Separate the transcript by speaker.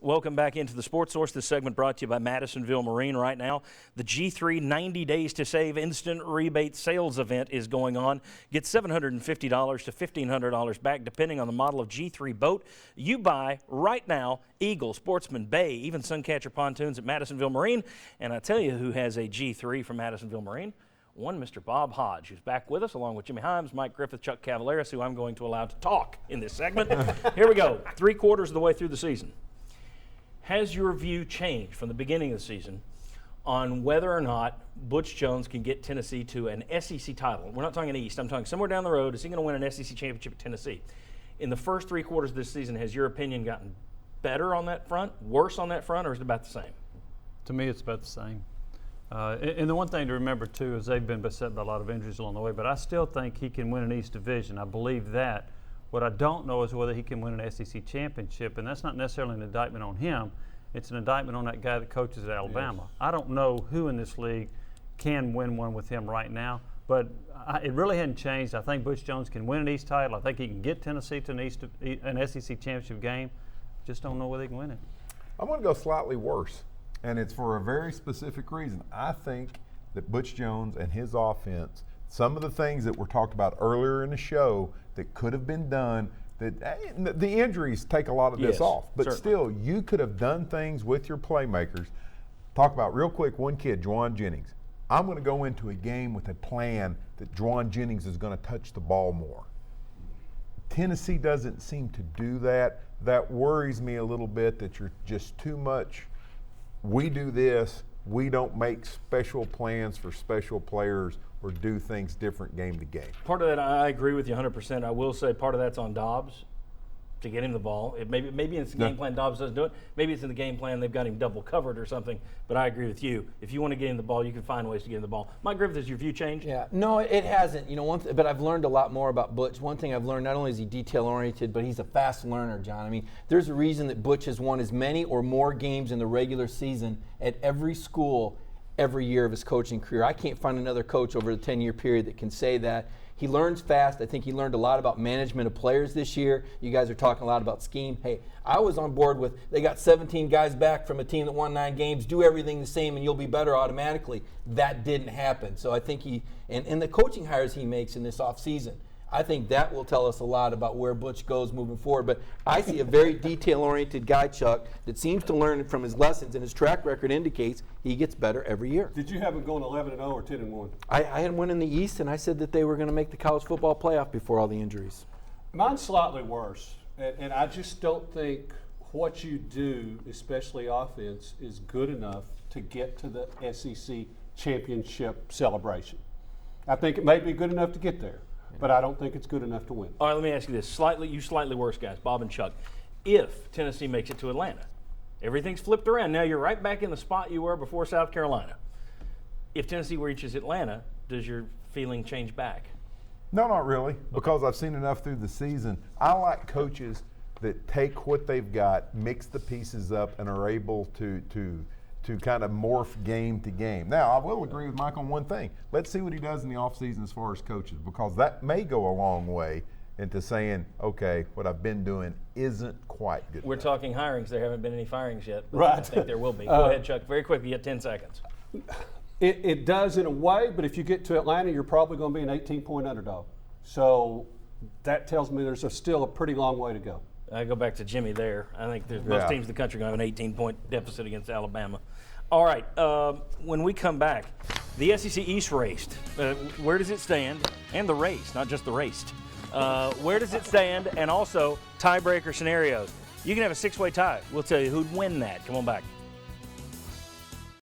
Speaker 1: Welcome back into the Sports Source. This segment brought to you by Madisonville Marine. Right now, the G3 90 Days to Save Instant Rebate Sales Event is going on. Get $750 to $1,500 back depending on the model of G3 boat you buy right now. Eagle, Sportsman, Bay, even Suncatcher Pontoons at Madisonville Marine. And I tell you who has a G3 from Madisonville Marine. One Mr. Bob Hodge, who's back with us, along with Jimmy Himes, Mike Griffith, Chuck Cavaleris, who I'm going to allow to talk in this segment. Here we go, 3/4 of the way through the season. Has your view changed from the beginning of the season on whether or not Butch Jones can get Tennessee to an SEC title? We're not talking East. I'm talking somewhere down the road. Is he going to win an SEC championship at Tennessee? In the first 3/4 of this season, has your opinion gotten better on that front, worse on that front, or is it about the same?
Speaker 2: To me, it's about the same. And the one thing to remember, too, is they've been beset by a lot of injuries along the way, but I still think he can win an East Division. I believe that. What I don't know is whether he can win an SEC championship, and that's not necessarily an indictment on him. It's an indictment on that guy that coaches at Alabama. Yes. I don't know who in this league can win one with him right now, but it really hadn't changed. I think Butch Jones can win an East title. I think he can get Tennessee to an SEC championship game. Just don't know whether he can win it.
Speaker 3: I'm going to go slightly worse, and it's for a very specific reason. I think that Butch Jones and his offense, some of the things that were talked about earlier in the show that could have been done, that the injuries take a lot of this off. But
Speaker 1: certainly.
Speaker 3: Still, you could have done things with your playmakers. Talk about real quick one kid, Juwan Jennings. I'm going to go into a game with a plan that Juwan Jennings is going to touch the ball more. Tennessee doesn't seem to do that. That worries me a little bit that you're just too much. We do this. We don't make special plans for special players or do things different game to game.
Speaker 1: Part of that, I agree with you 100%. I will say part of that's on Dobbs to get him the ball. Maybe it's the game plan Dobbs doesn't do it. Maybe it's in the game plan they've got him double covered or something. But I agree with you. If you want to get him the ball, you can find ways to get him the ball. Mike Griffith, has your view changed?
Speaker 4: Yeah, no, it hasn't. You know, but I've learned a lot more about Butch. One thing I've learned, not only is he detail-oriented, but he's a fast learner, John. I mean, there's a reason that Butch has won as many or more games in the regular season at every school every year of his coaching career. I can't find another coach over the 10-year period that can say that. He learns fast. I think he learned a lot about management of players this year. You guys are talking a lot about scheme. Hey, I was on board with they got 17 guys back from a team that won 9 games. Do everything the same and you'll be better automatically. That didn't happen. So I think and the coaching hires he makes in this offseason, I think that will tell us a lot about where Butch goes moving forward. But I see a very detail-oriented guy, Chuck, that seems to learn from his lessons, and his track record indicates he gets better every year.
Speaker 5: Did you have him going 11-0 or 10-1?
Speaker 4: I had him win in the East, and I said that they were going to make the college football playoff before all the injuries.
Speaker 5: Mine's slightly worse, and I just don't think what you do, especially offense, is good enough to get to the SEC championship celebration. I think it may be good enough to get there, but I don't think it's good enough to win.
Speaker 1: All right, let me ask you this. Slightly worse guys, Bob and Chuck. If Tennessee makes it to Atlanta, everything's flipped around. Now you're right back in the spot you were before South Carolina. If Tennessee reaches Atlanta, does your feeling change back?
Speaker 3: No, not really, because I've seen enough through the season. I like coaches that take what they've got, mix the pieces up, and are able to kind of morph game to game. Now, I will agree with Mike on one thing. Let's see what he does in the offseason as far as coaches, because that may go a long way into saying, okay, what I've been doing isn't quite good
Speaker 1: We're
Speaker 3: enough.
Speaker 1: talking hirings. There haven't been any firings yet. But
Speaker 5: Right.
Speaker 1: I think there will be. Go ahead, Chuck. Very quickly, you have 10 seconds.
Speaker 5: It does in a way, but if you get to Atlanta, you're probably going to be an 18-point underdog. So that tells me there's still a pretty long way to go.
Speaker 1: I go back to Jimmy there. I think most teams in the country are going to have an 18-point deficit against Alabama. All right, when we come back, the SEC East raced. Where does it stand? And the race, not just the raced. Where does it stand? And also tiebreaker scenarios. You can have a 6-way tie. We'll tell you who'd win that. Come on back.